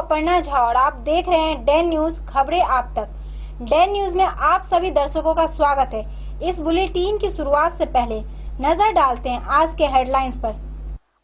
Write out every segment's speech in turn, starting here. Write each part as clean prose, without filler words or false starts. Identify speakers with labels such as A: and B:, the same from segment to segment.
A: अपर्णा झा और आप देख रहे हैं डेन न्यूज, खबरें आप तक। डेन न्यूज में आप सभी दर्शकों का स्वागत है। इस बुलेटिन की शुरुआत से पहले नजर डालते हैं आज के हेडलाइंस पर।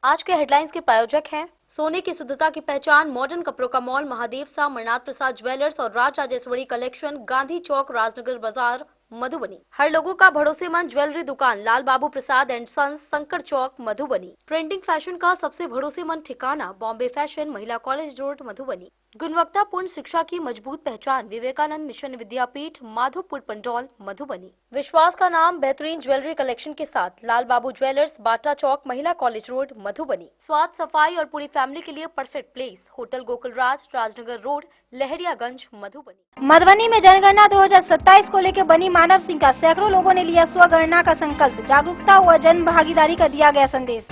B: आज के हेडलाइंस के प्रायोजक हैं सोने की शुद्धता की पहचान मॉडर्न कपड़ों का मॉल महादेव सा, अमरनाथ प्रसाद ज्वेलर्स और राज राजेश्वरी कलेक्शन, गांधी चौक, राजनगर बाजार, मधुबनी। हर लोगों का भरोसेमंद ज्वेलरी दुकान लाल बाबू प्रसाद एंड सन्स, संकर चौक, मधुबनी। ट्रेंडिंग फैशन का सबसे भरोसेमंद ठिकाना बॉम्बे फैशन, महिला कॉलेज रोड, मधुबनी। गुणवत्तापूर्ण शिक्षा की मजबूत पहचान विवेकानंद मिशन विद्यापीठ, माधोपुर पंडौल, मधुबनी। विश्वास का नाम बेहतरीन ज्वेलरी कलेक्शन के साथ लाल बाबू ज्वेलर्स, बाटा चौक, महिला कॉलेज रोड, मधुबनी। स्वाद, सफाई और पूरी फैमिली के लिए परफेक्ट प्लेस होटल गोकुल राज, राजनगर रोड, लहरियागंज, मधुबनी।
A: मधुबनी में जनगणना 2027 को लेकर बनी मानव सिंह का सैकड़ों लोगों ने लिया स्वगणना का संकल्प। जागरूकता व जन भागीदारी का दिया गया संदेश।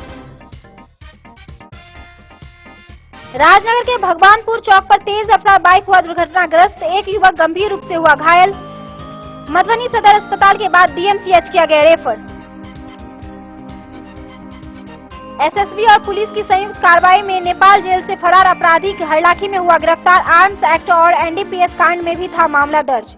A: राजनगर के भगवानपुर चौक पर तेज रफ्तार बाइक हुआ दुर्घटनाग्रस्त, एक युवक गंभीर रूप से हुआ घायल। मधुबनी सदर अस्पताल के बाद डीएमसीएच किया गया रेफर। एसएसबी और पुलिस की संयुक्त कार्रवाई में नेपाल जेल से फरार अपराधी हरलाखी में हुआ गिरफ्तार। आर्म्स एक्ट और एनडीपीएस कांड में भी था मामला दर्ज।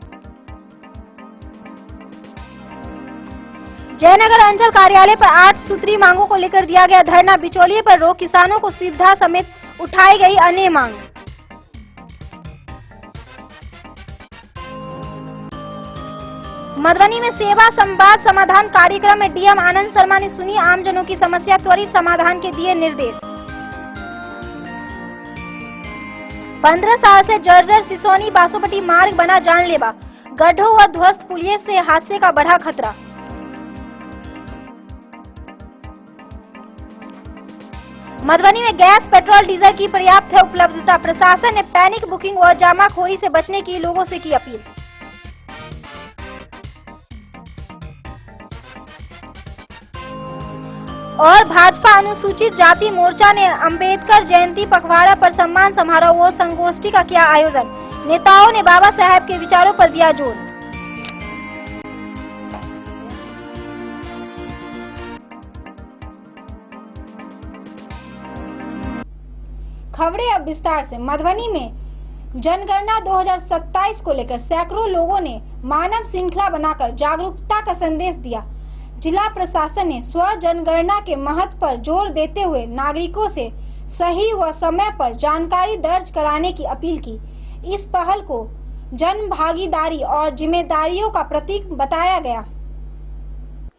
A: जयनगर अंचल कार्यालय पर 8 सूत्री मांगों को लेकर दिया गया धरना। बिचौलिए पर रोक, किसानों को सुविधा समेत उठाई गई अन्य मांग। मधुबनी में सेवा संवाद समाधान कार्यक्रम में डीएम आनंद शर्मा ने सुनी आमजनों की समस्या, त्वरित समाधान के दिए निर्देश। 15 साल से जर्जर सिसोनी बासोपट्टी मार्ग बना जानलेवा, गड्ढों व ध्वस्त पुलिये से हादसे का बढ़ा खतरा। मधुबनी में गैस, पेट्रोल, डीजल की पर्याप्त है उपलब्धता। प्रशासन ने पैनिक बुकिंग और जमाखोरी से बचने की लोगों से की अपील। और भाजपा अनुसूचित जाति मोर्चा ने अंबेडकर जयंती पखवाड़ा पर सम्मान समारोह व संगोष्ठी का किया आयोजन। नेताओं ने बाबा साहेब के विचारों पर दिया जोर। खबरें अब विस्तार से। मधुबनी में जनगणना 2027 को लेकर सैकड़ों लोगों ने मानव श्रृंखला बनाकर जागरूकता का संदेश दिया। जिला प्रशासन ने स्व जनगणना के महत्व पर जोर देते हुए नागरिकों से सही व समय पर जानकारी दर्ज कराने की अपील की। इस पहल को जन भागीदारी और जिम्मेदारियों का प्रतीक बताया गया।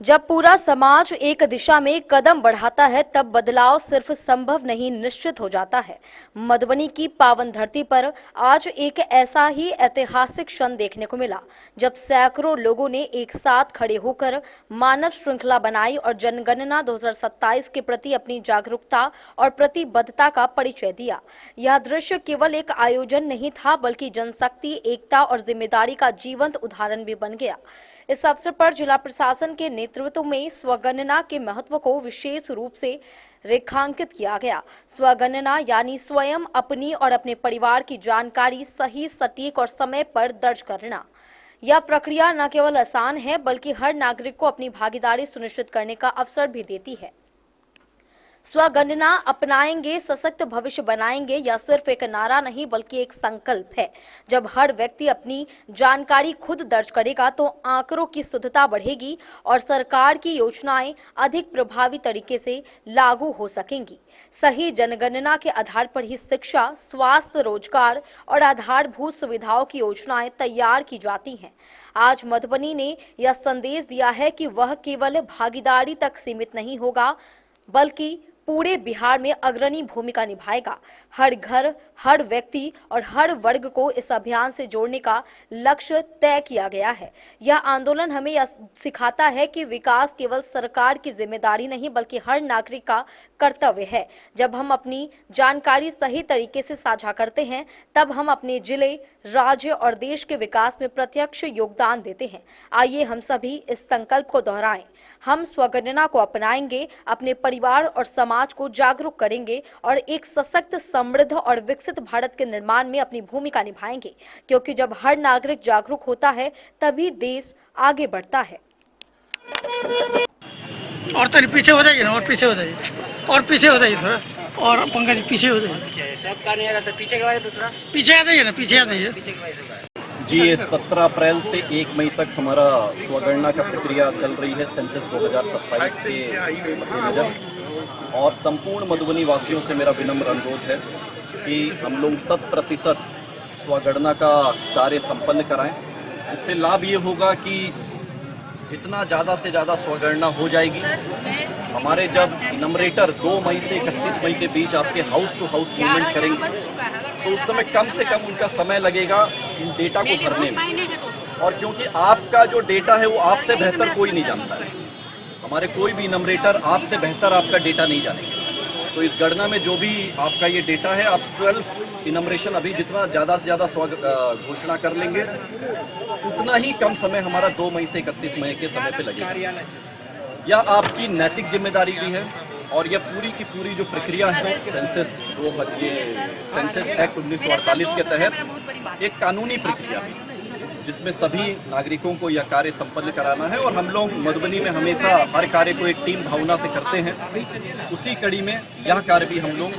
B: जब पूरा समाज एक दिशा में कदम बढ़ाता है तब बदलाव सिर्फ संभव नहीं, निश्चित हो जाता है। मधुबनी की पावन धरती पर आज एक ऐसा ही ऐतिहासिक क्षण देखने को मिला जब सैकड़ों लोगों ने एक साथ खड़े होकर मानव श्रृंखला बनाई और जनगणना 2027 के प्रति अपनी जागरूकता और प्रतिबद्धता का परिचय दिया। यह दृश्य केवल एक आयोजन नहीं था बल्कि जनशक्ति, एकता और जिम्मेदारी का जीवंत उदाहरण भी बन गया। इस अवसर पर जिला प्रशासन के नेतृत्व में स्वगणना के महत्व को विशेष रूप से रेखांकित किया गया। स्वगणना यानी स्वयं अपनी और अपने परिवार की जानकारी सही, सटीक और समय पर दर्ज करना। यह प्रक्रिया न केवल आसान है बल्कि हर नागरिक को अपनी भागीदारी सुनिश्चित करने का अवसर भी देती है। स्वगणना अपनाएंगे सशक्त भविष्य बनाएंगे यह सिर्फ एक नारा नहीं बल्कि एक संकल्प है। जब हर व्यक्ति अपनी जानकारी खुद दर्ज करेगा तो आंकड़ों की शुद्धता बढ़ेगी और सरकार की योजनाएं अधिक प्रभावी तरीके से लागू हो सकेंगी। सही जनगणना के आधार पर ही शिक्षा, स्वास्थ्य, रोजगार और आधारभूत सुविधाओं की योजनाएं तैयार की जाती हैं। आज मधुबनी ने यह संदेश दिया है कि वह केवल भागीदारी तक सीमित नहीं होगा बल्कि पूरे बिहार में अग्रणी भूमिका निभाएगा। हर घर, हर व्यक्ति और हर वर्ग को इस अभियान से जोड़ने का लक्ष्य तय किया गया है। यह आंदोलन हमें यह सिखाता है कि विकास केवल सरकार की जिम्मेदारी नहीं बल्कि हर नागरिक का कर्तव्य है। जब हम अपनी जानकारी सही तरीके से साझा करते हैं तब हम अपने जिले, राज्य और देश के विकास में प्रत्यक्ष योगदान देते हैं। आइए हम सभी इस संकल्प को दोहराएं। हम स्वगणना को अपनाएंगे, अपने परिवार और समाज को जागरूक करेंगे और एक सशक्त, समृद्ध और विकसित भारत के निर्माण में अपनी भूमिका निभाएंगे, क्योंकि जब हर नागरिक जागरूक होता है तभी देश आगे बढ़ता है।
C: और तो पीछे हो जाइए ना, और पीछे हो जाइए, और पीछे हो जाइए थोड़ा, और पंकज पीछे हो जाए।
D: सब का नहीं आएगा तो पीछे का दूसरा
C: पीछे आ जाइए ना, पीछे आ जाइए।
D: पीछे के भाई
E: जी, ये 17 अप्रैल से 1 मई तक हमारा स्वगणना का प्रक्रिया चल रही है सेंसस 2027 के मद्देनजर। और संपूर्ण मधुबनी वासियों से मेरा विनम्र अनुरोध है कि हम लोग 100% स्वगणना का कार्य संपन्न कराएं। इससे लाभ ये होगा कि जितना ज़्यादा से ज़्यादा स्वगणना हो जाएगी, हमारे जब इनमरेटर 2 मई से 31 मई के बीच आपके हाउस टू हाउस मूवमेंट करेंगे तो उस समय कम से कम उनका समय लगेगा इन डेटा को भरने में। और क्योंकि आपका जो डेटा है वो आपसे बेहतर कोई नहीं जानता है, हमारे कोई भी इनमरेटर आपसे बेहतर आपका डेटा नहीं जानेंगे। तो इस गणना में जो भी आपका ये डेटा है, आप सेल्फ इनमरेशन अभी जितना ज़्यादा से ज़्यादा घोषणा कर लेंगे उतना ही कम समय हमारा 2 मई से 31 मई के समय पे लगेगा। यह आपकी नैतिक जिम्मेदारी भी है और यह पूरी की पूरी जो प्रक्रिया है सेंसस एक्ट 1948 के तहत एक कानूनी प्रक्रिया है जिसमें सभी नागरिकों को यह कार्य संपन्न कराना है। और हम लोग मधुबनी में हमेशा हर कार्य को एक टीम भावना से करते हैं। उसी कड़ी में यह कार्य भी हम लोग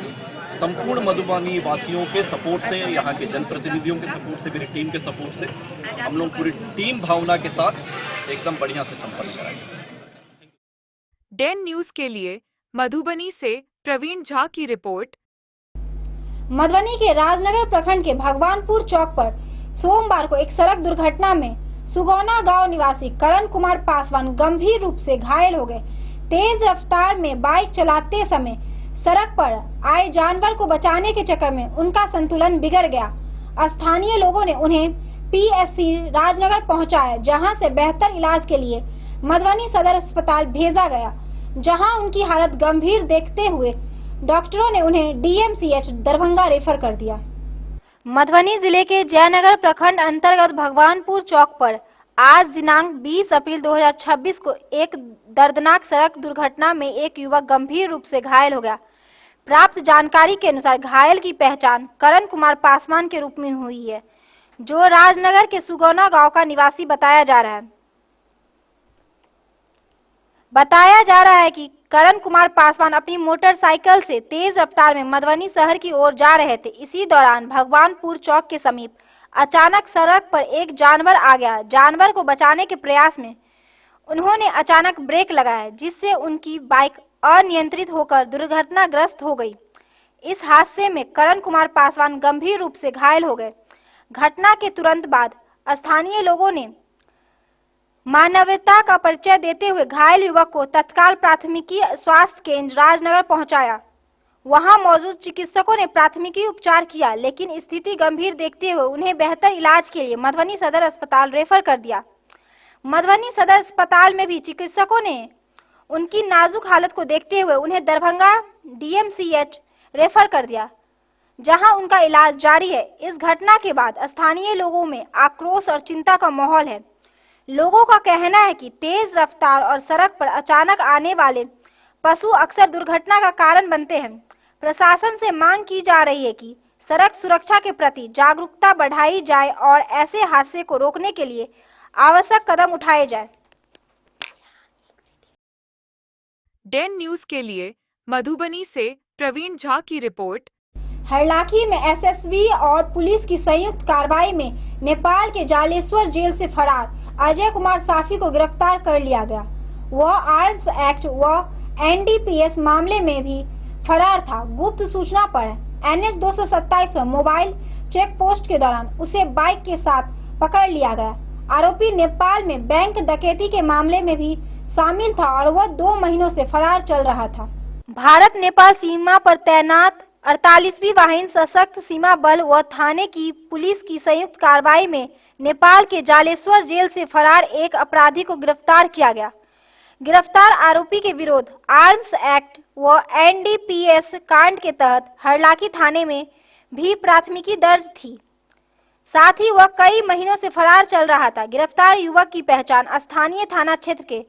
E: संपूर्ण मधुबनी वासियों के सपोर्ट से, यहाँ के जनप्रतिनिधियों के सपोर्ट से, मेरी टीम के सपोर्ट से हम लोग पूरी टीम भावना के साथ एकदम बढ़िया से संपन्न कराएंगे।
F: डेन न्यूज के लिए मधुबनी से प्रवीण झा की रिपोर्ट।
A: मधुबनी के राजनगर प्रखंड के भगवानपुर चौक पर सोमवार को एक सड़क दुर्घटना में सुगौना गांव निवासी करण कुमार पासवान गंभीर रूप से घायल हो गए। तेज रफ्तार में बाइक चलाते समय सड़क पर आए जानवर को बचाने के चक्कर में उनका संतुलन बिगड़ गया। स्थानीय लोगों ने उन्हें पीएससी राजनगर पहुंचाया, जहां से बेहतर इलाज के लिए मधुबनी सदर अस्पताल भेजा गया, जहां उनकी हालत गंभीर देखते हुए डॉक्टरों ने उन्हें डीएमसीएच दरभंगा रेफर कर दिया। मधुबनी जिले के जयनगर प्रखंड अंतर्गत भगवानपुर चौक पर आज दिनांक 20 अप्रैल 2026 को एक दर्दनाक सड़क दुर्घटना में एक युवक गंभीर रूप से घायल हो गया। प्राप्त जानकारी के अनुसार घायल की पहचान करण कुमार पासवान के रूप में हुई है, जो राजनगर के सुगौना गांव का निवासी बताया जा रहा है। बताया जा रहा है कि करण कुमार पासवान अपनी मोटरसाइकिल से तेज रफ्तार में मधुबनी शहर की ओर जा रहे थे। इसी दौरान भगवानपुर चौक के समीप अचानक सड़क पर एक जानवर आ गया। जानवर को बचाने के प्रयास में उन्होंने अचानक ब्रेक लगाया, जिससे उनकी बाइक अनियंत्रित होकर दुर्घटनाग्रस्त हो गई। इस हादसे में करण कुमार पासवान गंभीर रूप से घायल हो गए। घटना के तुरंत बाद स्थानीय लोगों ने मानवता का परिचय देते हुए घायल युवक को तत्काल प्राथमिकी स्वास्थ्य केंद्र राजनगर पहुंचाया। वहां मौजूद चिकित्सकों ने प्राथमिकी उपचार किया, लेकिन स्थिति गंभीर देखते हुए उन्हें बेहतर इलाज के लिए मधुबनी सदर अस्पताल रेफर कर दिया। मधुबनी सदर अस्पताल में भी चिकित्सकों ने उनकी नाजुक हालत को देखते हुए उन्हें दरभंगा डीएमसीएच रेफर कर दिया, जहां उनका इलाज जारी है। इस घटना के बाद स्थानीय लोगों में आक्रोश और चिंता का माहौल है। लोगों का कहना है कि तेज रफ्तार और सड़क पर अचानक आने वाले पशु अक्सर दुर्घटना का कारण बनते हैं। प्रशासन से मांग की जा रही है कि सड़क सुरक्षा के प्रति जागरूकता बढ़ाई जाए और ऐसे हादसे को रोकने के लिए आवश्यक कदम उठाए जाए।
F: डेन न्यूज के लिए मधुबनी से प्रवीण झा की रिपोर्ट।
A: हरलाखी में एसएसबी और पुलिस की संयुक्त कार्रवाई में नेपाल के जालेश्वर जेल से फरार अजय कुमार साफी को गिरफ्तार कर लिया गया। वह आर्म्स एक्ट व एनडीपीएस मामले में भी फरार था। गुप्त सूचना पर NH 227 पर मोबाइल चेक पोस्ट के दौरान उसे बाइक के साथ पकड़ लिया गया। आरोपी नेपाल में बैंक डकैती के मामले में भी शामिल था और वह 2 महीनों से फरार चल रहा था। भारत नेपाल सीमा पर तैनात 48वीं वाहिनी सशक्त सीमा बल व थाने की पुलिस की संयुक्त कार्रवाई में नेपाल के जालेश्वर जेल से फरार एक अपराधी को गिरफ्तार किया गया। गिरफ्तार आरोपी के विरुद्ध आर्म्स एक्ट व एनडीपीएस कांड के तहत हरलाखी थाने में भी प्राथमिकी दर्ज थी। साथ ही वह कई महीनों से फरार चल रहा था। गिरफ्तार युवक की पहचान स्थानीय थाना क्षेत्र के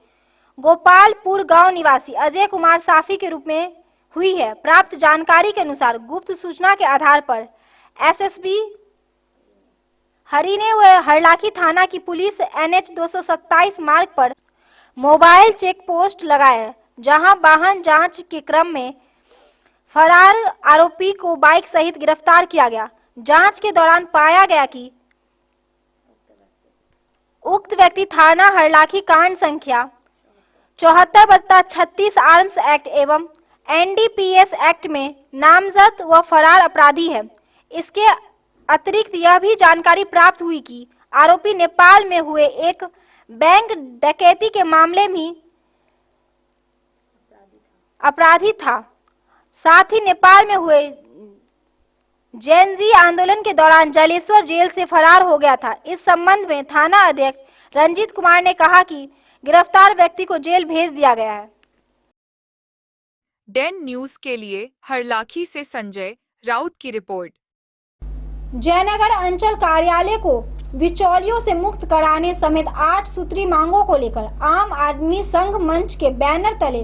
A: गोपालपुर गांव निवासी अजय कुमार साफी के रूप में हुई है। प्राप्त जानकारी के अनुसार गुप्त सूचना के आधार पर एसएसबी हरि ने हरलाखी थाना की पुलिस NH 227 मार्ग पर मोबाइल चेक पोस्ट लगाया, जहां वाहन जांच के क्रम में फरार आरोपी को बाइक सहित गिरफ्तार किया गया। जांच के दौरान पाया गया कि उक्त व्यक्ति थाना हरलाखी कांड संख्या 74/36 आर्म्स एक्ट एवं एनडीपीएस एक्ट में नामजद व फरार अपराधी है। इसके अतिरिक्त यह भी जानकारी प्राप्त हुई कि आरोपी नेपाल में हुए एक बैंक डकैती के मामले में अपराधी था। साथ ही नेपाल में हुए जेएनजी आंदोलन के दौरान जलेश्वर जेल से फरार हो गया था। इस संबंध में थाना अध्यक्ष रंजीत कुमार ने कहा कि गिरफ्तार व्यक्ति को जेल भेज दिया गया है।
F: डेन न्यूज के लिए हरलाखी से संजय राउत की रिपोर्ट।
A: जयनगर अंचल कार्यालय को बिचौलियों से मुक्त कराने समेत 8 सूत्री मांगों को लेकर आम आदमी संघ मंच के बैनर तले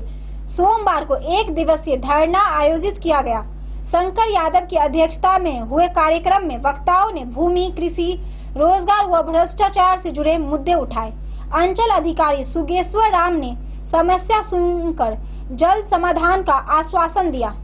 A: सोमवार को 1 दिवसीय धरना आयोजित किया गया। शंकर यादव की अध्यक्षता में हुए कार्यक्रम में वक्ताओं ने भूमि, कृषि, रोजगार व भ्रष्टाचार से जुड़े मुद्दे उठाए। अंचल अधिकारी सुगेश्वर राम ने समस्या सुनकर जल्द समाधान का आश्वासन दिया।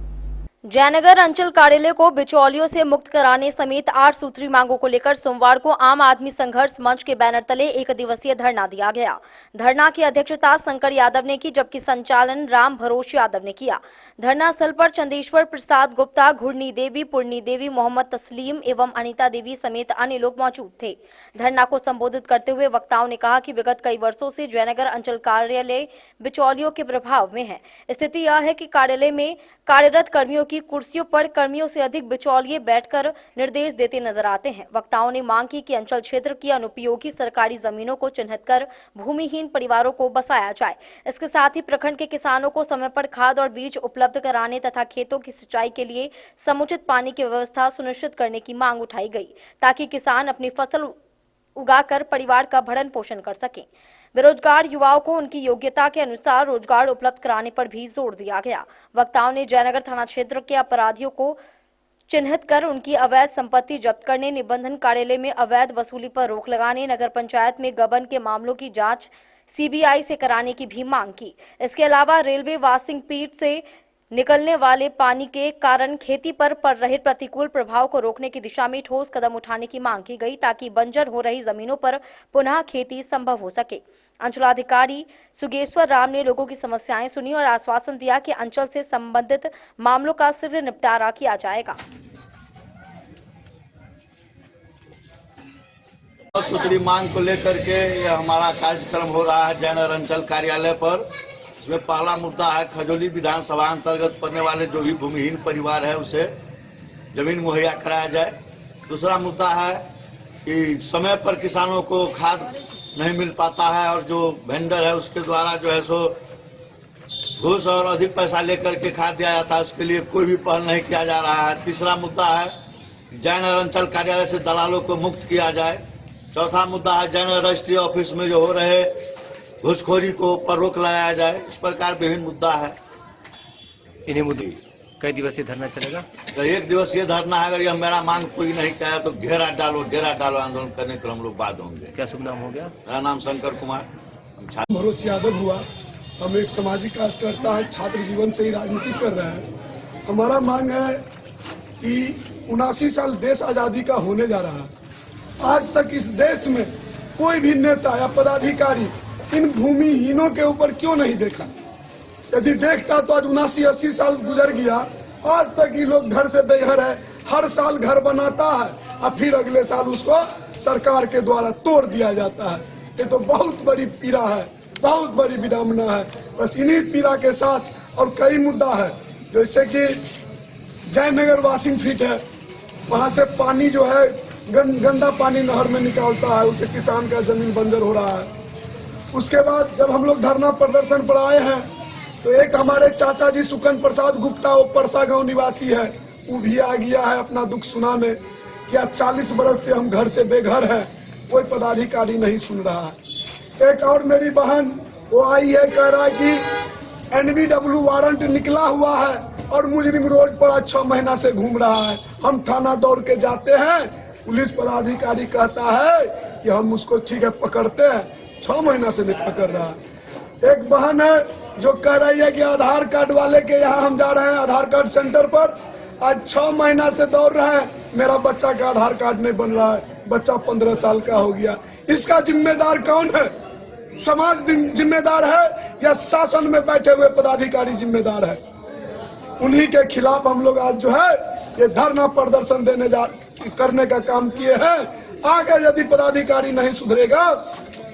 B: जयनगर अंचल कार्यालय को बिचौलियों से मुक्त कराने समेत 8 सूत्री मांगों को लेकर सोमवार को आम आदमी संघर्ष मंच के बैनर तले 1 दिवसीय धरना दिया गया। धरना की अध्यक्षता शंकर यादव ने की, जबकि संचालन राम भरोश यादव ने किया। धरना स्थल पर चंदेश्वर प्रसाद गुप्ता, घुड़नी देवी, पुरनी देवी, मोहम्मद तस्लीम एवं अनीता देवी समेत अन्य लोग मौजूद थे। धरना को संबोधित करते हुए वक्ताओं ने कहा कि विगत कई वर्षों से जयनगर अंचल कार्यालय बिचौलियों के प्रभाव में है। स्थिति यह है कि कार्यालय में कार्यरत कर्मियों की कुर्सियों पर कर्मियों से अधिक बिचौलिए बैठकर निर्देश देते नजर आते हैं। वक्ताओं ने मांग की कि अंचल क्षेत्र की अनुपयोगी सरकारी जमीनों को चिन्हित कर भूमिहीन परिवारों को बसाया जाए। इसके साथ ही प्रखंड के किसानों को समय पर खाद और बीज उपलब्ध कराने तथा खेतों की सिंचाई के लिए समुचित पानी की व्यवस्था सुनिश्चित करने की मांग उठाई गई, ताकि किसान अपनी फसल उगाकर परिवार का भरण पोषण कर सकें। बेरोजगार युवाओं को उनकी योग्यता के अनुसार रोजगार उपलब्ध कराने पर भी जोर दिया गया। वक्ताओं ने जयनगर थाना क्षेत्र के अपराधियों को चिन्हित कर उनकी अवैध संपत्ति जब्त करने, निबंधन कार्यालय में अवैध वसूली पर रोक लगाने, नगर पंचायत में गबन के मामलों की जांच सीबीआई से कराने की भी मांग की। इसके अलावा रेलवे वाशिंग पीट से निकलने वाले पानी के कारण खेती पर पड़ रहे प्रतिकूल प्रभाव को रोकने की दिशा में ठोस कदम उठाने की मांग की गई, ताकि बंजर हो रही जमीनों पर पुनः खेती संभव हो सके। अंचलाधिकारी सुगेश्वर राम ने लोगों की समस्याएं सुनी और आश्वासन दिया कि अंचल से संबंधित मामलों का शीघ्र निपटारा किया जाएगा।
G: सूत्री मांग को लेकर के हमारा कार्यक्रम हो रहा है जयनगर अंचल कार्यालय पर। इसमें पहला मुद्दा है खजौली विधानसभा अंतर्गत पड़ने वाले जो भी भूमिहीन परिवार है उसे जमीन मुहैया कराया जाए। दूसरा मुद्दा है कि समय पर किसानों को खाद नहीं मिल पाता है और जो वेंडर है उसके द्वारा जो है सो घूस और अधिक पैसा लेकर के खाद दिया जाता है, उसके लिए कोई भी पहल नहीं किया जा रहा है। तीसरा मुद्दा है जयनगर अंचल कार्यालय से दलालों को मुक्त किया जाए। चौथा मुद्दा है जयनगर रजिस्ट्री ऑफिस में जो हो रहे घूसखोरी को पर रोक लगाया जाए। इस प्रकार विभिन्न मुद्दा है।
H: इन्हीं मुद्दे कई दिवसीय धरना चलेगा।
G: तो 1 दिवसीय धरना है। अगर यह मेरा मांग पूरी नहीं किया तो घेरा डालो आंदोलन करने के हम लोग बाद होंगे।
H: क्या शुभ नाम हो गया?
G: मेरा नाम शंकर कुमार
I: भरोस यादव हुआ। हम एक सामाजिक कार्यकर्ता है, छात्र जीवन से ही राजनीति कर रहे हैं। हमारा मांग है कि 79 साल देश आजादी का होने जा रहा है। आज तक इस देश में कोई भी नेता या पदाधिकारी इन भूमिहीनों के ऊपर क्यों नहीं देखा? यदि देखता तो आज 79-80 साल गुजर गया, आज तक ये लोग घर से बेघर है। हर साल घर बनाता है और फिर अगले साल उसको सरकार के द्वारा तोड़ दिया जाता है। ये तो बहुत बड़ी पीड़ा है, बहुत बड़ी विडंबना है। बस इन्हीं पीड़ा के साथ और कई मुद्दा है, जैसे कि जयनगर वाशिंग पीट है, वहां से पानी जो है गंदा पानी नहर में निकालता है, उससे किसान का जमीन बंजर हो रहा है। उसके बाद जब हम लोग धरना प्रदर्शन पर आए हैं तो एक हमारे चाचा जी सुकन प्रसाद गुप्ता, वो परसा गांव निवासी है, वो भी आ गया है अपना दुख सुनाने। क्या 40 बरस से हम घर से बेघर हैं, कोई पदाधिकारी नहीं सुन रहा है। एक और मेरी बहन वो आई है, कह रहा है कि एनबीडब्ल्यू वारंट निकला हुआ है और मुजरिम रोड पर 6 महीना से घूम रहा है। हम थाना दौड़ के जाते हैं, पुलिस पदाधिकारी कहता है कि हम उसको ठीक है पकड़ते हैं, 6 महीना से नहीं पकड़ रहा है। एक बहन है जो कह रही है कि आधार कार्ड वाले के यहाँ हम जा रहे हैं आधार कार्ड सेंटर पर, आज 6 महीना से दौड़ रहे हैं, मेरा बच्चा का आधार कार्ड नहीं बन रहा है, बच्चा 15 साल का हो गया। इसका जिम्मेदार कौन है? समाज जिम्मेदार है या शासन में बैठे हुए पदाधिकारी जिम्मेदार है? उन्हीं के खिलाफ हम लोग आज जो है ये धरना प्रदर्शन करने का काम किए हैं। आगे यदि पदाधिकारी नहीं सुधरेगा,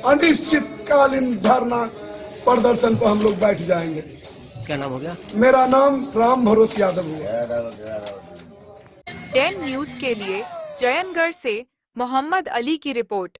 I: अनिश्चितकालीन धरना प्रदर्शन को हम लोग बैठ जाएंगे।
H: क्या नाम हो गया?
I: मेरा नाम राम भरोसे यादव हुआ।
F: 10 न्यूज के लिए जयनगढ़ से मोहम्मद अली की रिपोर्ट।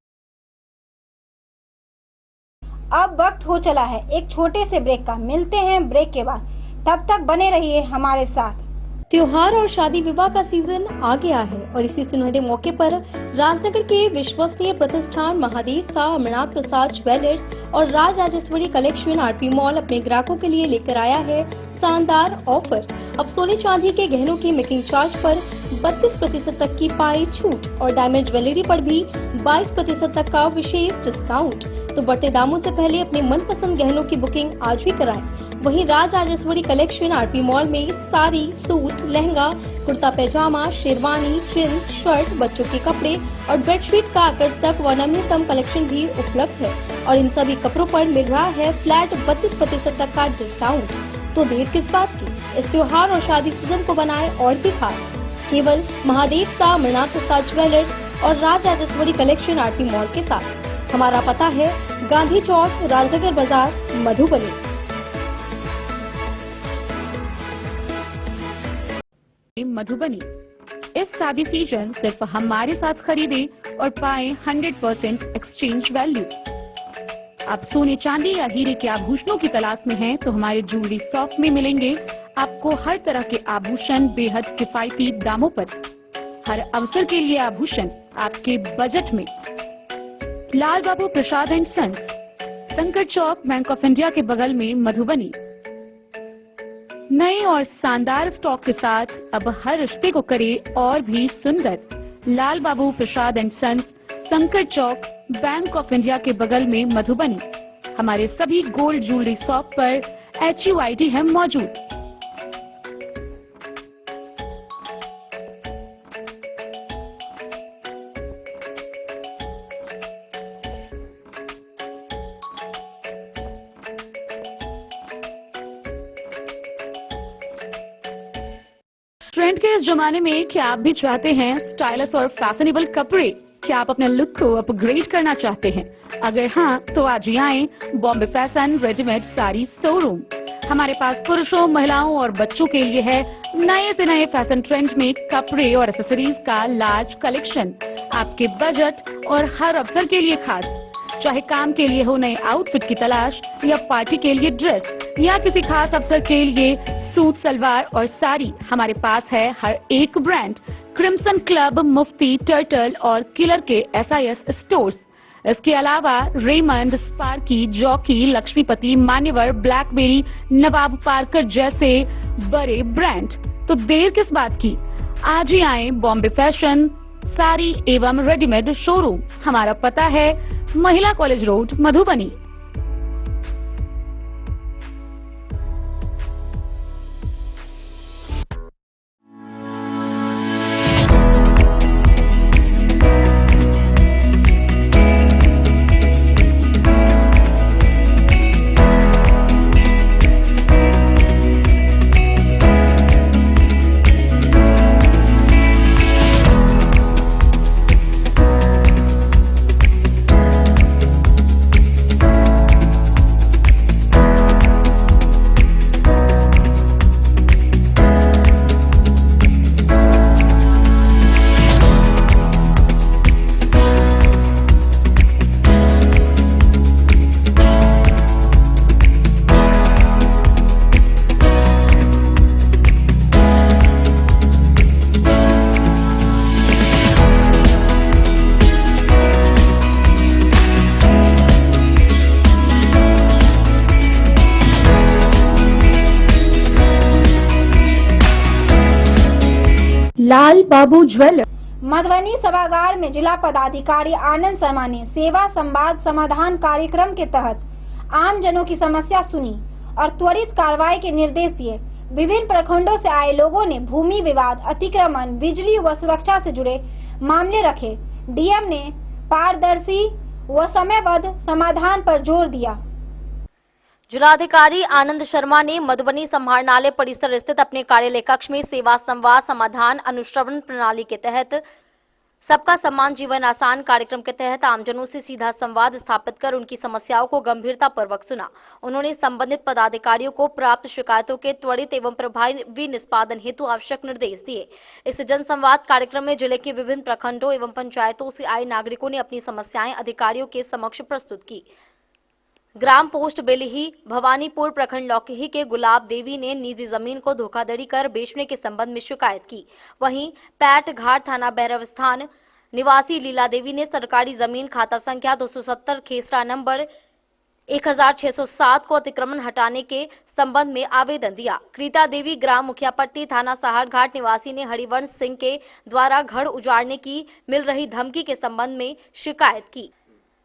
A: अब वक्त हो चला है एक छोटे से ब्रेक का। मिलते हैं ब्रेक के बाद, तब तक बने रहिए हमारे साथ।
B: त्योहार और शादी विवाह का सीजन आ गया है और इसी सुनहरे मौके पर राजनगर के विश्वसनीय प्रतिष्ठान महादेव शाह अमरनाथ प्रसाद ज्वेलर्स और Raj Rajeshwari collection RP mall अपने ग्राहकों के लिए लेकर आया है शानदार ऑफर। अब सोने चांदी के गहनों की मेकिंग चार्ज पर 32% तक की पाई छूट और डायमंड ज्वेलरी पर भी 22% तक का विशेष डिस्काउंट। तो बढ़ते दामों से पहले अपने मनपसंद गहनों की बुकिंग आज ही कराएं। वहीं Raj Rajeshwari collection RP mall में साड़ी, सूट, लहंगा, कुर्ता पैजामा, शेरवानी, जींस, शर्ट, बच्चों के कपड़े और बेडशीट का आकर्षक व नवीनतम कलेक्शन भी उपलब्ध है और इन सभी कपड़ों पर मिल रहा है फ्लैट 32% तक का डिस्काउंट। तो देर किस बात की, इस त्योहार और शादी सीजन को बनाए और भी खास। केवल महादेव शाह अमरनाथ प्रसाद ज्वेलर्स और Raj Rajeshwari collection RP mall के साथ। हमारा पता है गांधी चौक, राजनगर बाजार, मधुबनी।
J: मधुबनी इस शादी सीजन सिर्फ हमारे साथ खरीदे और पाए 100% एक्सचेंज वैल्यू। आप सोने चांदी या हीरे के आभूषणों की तलाश में हैं तो हमारे ज्वेलरी शॉप में मिलेंगे आपको हर तरह के आभूषण बेहद किफायती दामों पर। हर अवसर के लिए आभूषण आपके बजट में। लाल बाबू प्रसाद एंड सन्स, संकट चौक, बैंक ऑफ इंडिया के बगल में, मधुबनी। नए और शानदार स्टॉक के साथ अब हर रिश्ते को करे और भी सुंदर। लाल बाबू प्रसाद एंड सन्स, संकट चौक, बैंक ऑफ इंडिया के बगल में, मधुबनी। हमारे सभी गोल्ड ज्वेलरी शॉप पर HUID है मौजूद। ट्रेंड के इस जमाने में क्या आप भी चाहते हैं स्टाइलिश और फैशनेबल कपड़े? क्या आप अपने लुक को अपग्रेड करना चाहते हैं? अगर हाँ, तो आज ही आएं Bombay fashion readymade sari showroom. हमारे पास पुरुषों, महिलाओं और बच्चों के लिए है नए से नए फैशन ट्रेंड में कपड़े और एक्सेसरीज का लार्ज कलेक्शन। आपके बजट और हर अवसर के लिए खास। चाहे काम के लिए हो नए आउटफिट की तलाश या पार्टी के लिए ड्रेस या किसी खास अवसर के लिए सूट, सलवार और साड़ी, हमारे पास है हर एक ब्रांड। क्रिम्सन क्लब, मुफ्ती, टर्टल और किलर के SIS स्टोर्स। इसके अलावा रेमंड, स्पार्की, जॉकी, लक्ष्मीपति, मान्यवर, ब्लैकबेरी, नवाब पार्कर जैसे बड़े ब्रांड। तो देर किस बात की, आज ही आए बॉम्बे फैशन साड़ी एवं रेडीमेड शोरूम। हमारा पता है महिला कॉलेज रोड, मधुबनी। लाल बाबू ज्वेलर।
A: मधुबनी सभागार में जिला पदाधिकारी आनंद शर्मा ने सेवा संवाद समाधान कार्यक्रम के तहत आम जनों की समस्या सुनी और त्वरित कार्रवाई के निर्देश दिए। विभिन्न प्रखंडों से आए लोगों ने भूमि विवाद, अतिक्रमण, बिजली व सुरक्षा से जुड़े मामले रखे। डीएम ने पारदर्शी व समयबद्ध समाधान पर जोर दिया।
B: जिलाधिकारी आनंद शर्मा ने मधुबनी समाहरणालय परिसर स्थित अपने कार्यालय कक्ष में सेवा संवाद समाधान अनुश्रवण प्रणाली के तहत सबका सम्मान जीवन आसान कार्यक्रम के तहत आमजनों से सीधा संवाद स्थापित कर उनकी समस्याओं को गंभीरता पूर्वक सुना। उन्होंने संबंधित पदाधिकारियों को प्राप्त शिकायतों के त्वरित एवं प्रभावी निष्पादन हेतु आवश्यक निर्देश दिए। इस जनसंवाद कार्यक्रम में जिले के विभिन्न प्रखंडों एवं पंचायतों से आए नागरिकों ने अपनी समस्याएं अधिकारियों के समक्ष प्रस्तुत की। ग्राम पोस्ट बेलिही भवानीपुर प्रखंड लौकही के गुलाब देवी ने निजी जमीन को धोखाधड़ी कर बेचने के संबंध में शिकायत की। वहीं पैट घाट थाना भैरव स्थान निवासी लीला देवी ने सरकारी जमीन खाता संख्या 270 खेसरा नंबर 1607 को अतिक्रमण हटाने के संबंध में आवेदन दिया। क्रीता देवी ग्राम मुखियापट्टी थाना सहार घाट निवासी ने हरिवंश सिंह के द्वारा घर उजाड़ने की मिल रही धमकी के संबंध में शिकायत की।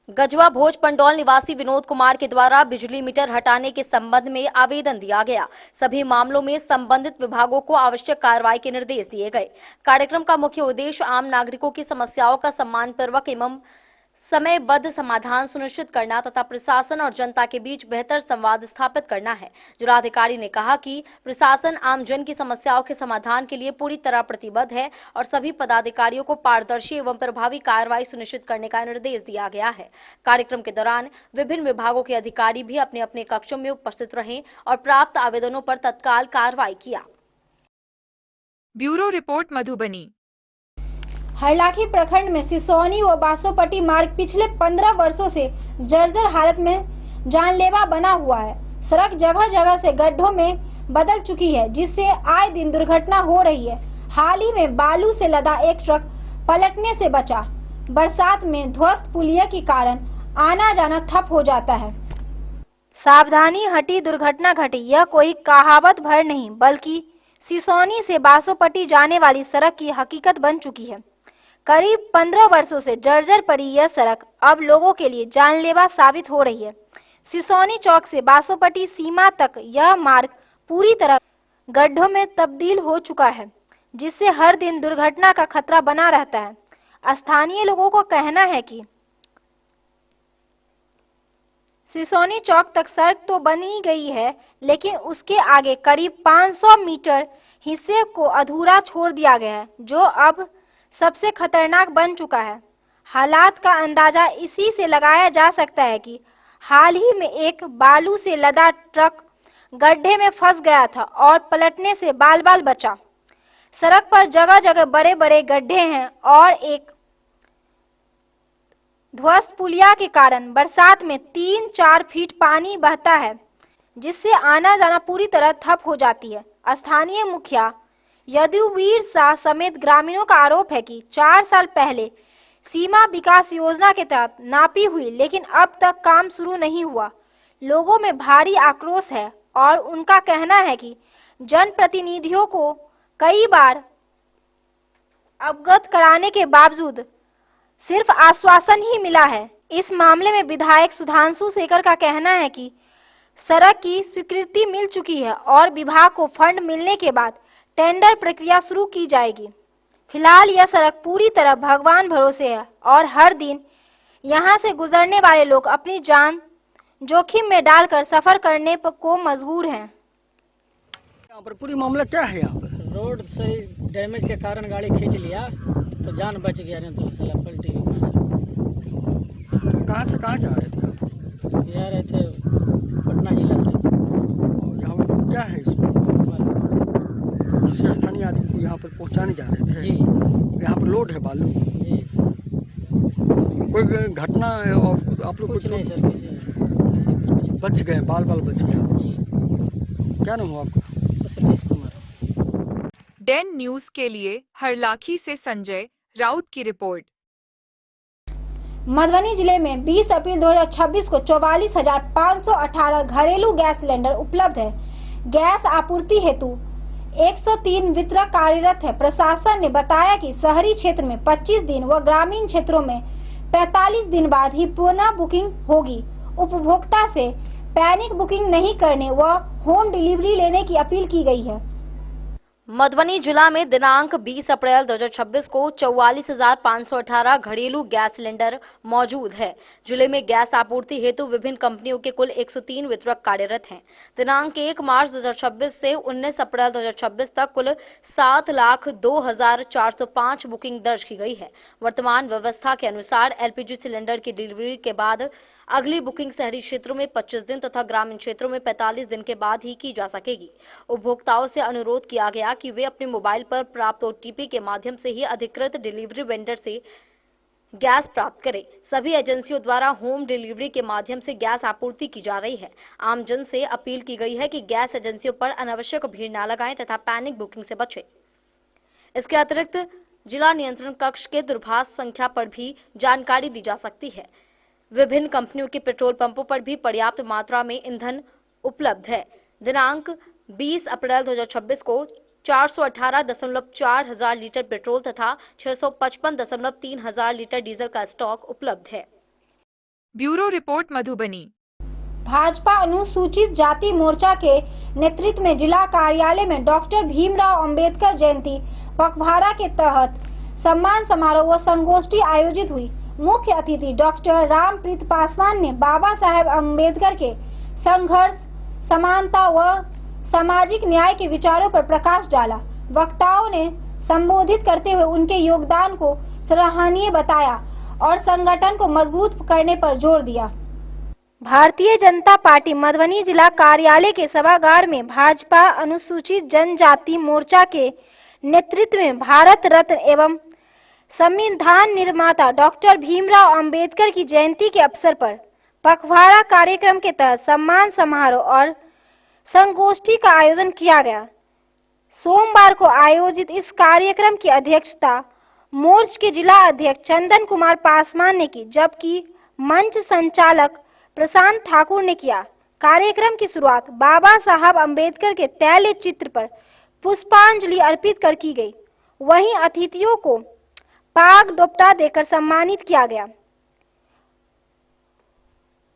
B: गजवा भोज पंडौल निवासी विनोद कुमार के द्वारा बिजली मीटर हटाने के संबंध में आवेदन दिया गया। सभी मामलों में संबंधित विभागों को आवश्यक कार्रवाई के निर्देश दिए गए। कार्यक्रम का मुख्य उद्देश्य आम नागरिकों की समस्याओं का सम्मानपूर्वक एवं समयबद्ध समाधान सुनिश्चित करना तथा प्रशासन और जनता के बीच बेहतर संवाद स्थापित करना है। जिलाधिकारी ने कहा कि प्रशासन आमजन की समस्याओं के समाधान के लिए पूरी तरह प्रतिबद्ध है और सभी पदाधिकारियों को पारदर्शी एवं प्रभावी कार्रवाई सुनिश्चित करने का निर्देश दिया गया है। कार्यक्रम के दौरान विभिन्न विभागों के अधिकारी भी अपने अपने कक्षों में उपस्थित रहे और प्राप्त आवेदनों पर तत्काल कार्रवाई किया।
F: Bureau report Madhubani.
A: हरलाखी प्रखंड में सिसौनी व बासोपट्टी मार्ग पिछले 15 वर्षों से जर्जर हालत में जानलेवा बना हुआ है। सड़क जगह जगह से गड्ढों में बदल चुकी है, जिससे आए दिन दुर्घटना हो रही है। हाल ही में बालू से लदा एक ट्रक पलटने से बचा। बरसात में ध्वस्त पुलिया के कारण आना जाना ठप हो जाता है। सावधानी हटी दुर्घटना घटी, यह कोई कहावत भर नहीं बल्कि सिसौनी से बासोपट्टी जाने वाली सड़क की हकीकत बन चुकी है। करीब 15 वर्षों से जर्जर पड़ी यह सड़क अब लोगों के लिए जानलेवा साबित हो रही है। सिसौनी चौक से बासोपट्टी सीमा तक यह मार्ग पूरी तरह गड्ढों में तब्दील हो चुका है, जिससे हर दिन दुर्घटना का खतरा बना रहता है। स्थानीय लोगों को कहना है कि सिसौनी चौक तक सड़क तो बनी गई है, लेकिन उसके आगे करीब 500 मीटर हिस्से को अधूरा छोड़ दिया गया है, जो अब सबसे खतरनाक बन चुका है। हालात का अंदाजा इसी से लगाया जा सकता है कि हाल ही में एक बालू से लदा ट्रक गड्ढे में फंस गया था और पलटने से बाल बाल बचा। सड़क पर जगह जगह बड़े बड़े गड्ढे हैं और एक ध्वस्त पुलिया के कारण बरसात में 3-4 फीट पानी बहता है, जिससे आना जाना पूरी तरह ठप हो जाती है। स्थानीय मुखिया यदुवीर शाह समेत ग्रामीणों का आरोप है कि 4 साल पहले सीमा विकास योजना के तहत नापी हुई, लेकिन अब तक काम शुरू नहीं हुआ। लोगों में भारी आक्रोश है और उनका कहना है कि जनप्रतिनिधियों को कई बार अवगत कराने के बावजूद सिर्फ आश्वासन ही मिला है। इस मामले में विधायक सुधांशु शेखर का कहना है कि सड़क की स्वीकृति मिल चुकी है और विभाग को फंड मिलने के बाद टेंडर प्रक्रिया शुरू की जाएगी। फिलहाल यह सड़क पूरी तरह भगवान भरोसे है और हर दिन यहां से गुजरने वाले लोग अपनी जान जोखिम में डालकर सफर करने को मजबूर हैं।
C: यहाँ पर पूरी मामला क्या है? यहाँ पर
D: रोड से डैमेज के कारण गाड़ी खींच लिया तो जान बच गया, नहीं तो साला पलटी गई।
C: कहाँ से कहाँ जा रहे थे?
D: जा रहे थे पटना जिला से।
C: यहाँ पर क्या है इसमें? स्थानीय आदमी को यहाँ पर पहुँचाने जा रहे थे।
D: जी,
C: यहाँ पर लोड है बालू।
D: जी,
C: कोई घटना और आप लोग
D: कुछ नहीं सर, किसी
C: बच गए, बाल बाल बच गए।
D: जी।
C: क्या नाम हुआ आपका?
D: सतीश कुमार।
F: डेन न्यूज के लिए हरलाखी से संजय राउत की रिपोर्ट।
A: मधुबनी जिले में 20 अप्रैल 2026 को 44,518 घरेलू गैस सिलेंडर उपलब्ध है। गैस आपूर्ति हेतु 103 वितरक कार्यरत है। प्रशासन ने बताया कि शहरी क्षेत्र में 25 दिन व ग्रामीण क्षेत्रों में 45 दिन बाद ही पुनः बुकिंग होगी। उपभोक्ता से पैनिक बुकिंग नहीं करने व होम डिलीवरी लेने की अपील की गई है।
B: मधुबनी जिला में दिनांक 20 अप्रैल 2026 को 44,518 घरेलू गैस सिलेंडर मौजूद है। जिले में गैस आपूर्ति हेतु विभिन्न कंपनियों के कुल 103 वितरक कार्यरत हैं। दिनांक 1 मार्च 2026 से 19 अप्रैल 2026 तक कुल 7,02,405 बुकिंग दर्ज की गई है। वर्तमान व्यवस्था के अनुसार एलपीजी सिलेंडर की डिलीवरी के बाद अगली बुकिंग शहरी क्षेत्रों में 25 दिन तथा ग्रामीण क्षेत्रों में 45 दिन के बाद ही की जा सकेगी। उपभोक्ताओं से अनुरोध किया गया कि वे अपने मोबाइल पर प्राप्त ओटीपी के माध्यम से ही अधिकृत डिलीवरी वेंडर से गैस प्राप्त करें। सभी एजेंसियों द्वारा होम डिलीवरी के माध्यम से गैस आपूर्ति की जा रही है। आमजन से अपील की गई है कि गैस एजेंसियों पर अनावश्यक भीड़ न लगाएं तथा पैनिक बुकिंग से बचें। इसके अतिरिक्त जिला नियंत्रण कक्ष के दूरभाष संख्या पर भी जानकारी दी जा सकती है। विभिन्न कंपनियों के पेट्रोल पंपों पर भी पर्याप्त मात्रा में ईंधन उपलब्ध है। दिनांक 20 अप्रैल 2026 को 418.4 हजार लीटर पेट्रोल तथा 655.3 हजार लीटर डीजल का स्टॉक उपलब्ध है।
F: Bureau report Madhubani.
A: भाजपा अनुसूचित जाति मोर्चा के नेतृत्व में जिला कार्यालय में डॉक्टर भीमराव अंबेडकर जयंती पखवाड़ा के तहत सम्मान समारोह व संगोष्ठी आयोजित हुई। मुख्य अतिथि डॉक्टर रामप्रीत पासवान ने बाबा साहेब अंबेडकर के संघर्ष, समानता व सामाजिक न्याय के विचारों पर प्रकाश डाला। वक्ताओं ने संबोधित करते हुए उनके योगदान को सराहनीय बताया और संगठन को मजबूत करने पर जोर दिया। भारतीय जनता पार्टी मधुबनी जिला कार्यालय के सभागार में भाजपा अनुसूचित जनजाति मोर्चा के नेतृत्व में भारत रत्न एवं संविधान निर्माता डॉक्टर भीमराव अंबेडकर की जयंती के अवसर पर पखवाड़ा कार्यक्रम के तहत सम्मान समारोह और संगोष्ठी का आयोजन किया गया। सोमवार को आयोजित इस कार्यक्रम की अध्यक्षता मोर्च के जिला अध्यक्ष चंदन कुमार पासवान ने की, जबकि मंच संचालक प्रशांत ठाकुर ने किया। कार्यक्रम की शुरुआत बाबा साहब अंबेडकर के तैलीय चित्र पर पुष्पांजलि अर्पित कर की गई। वहीं अतिथियों को पाग डोपटा देकर सम्मानित किया गया।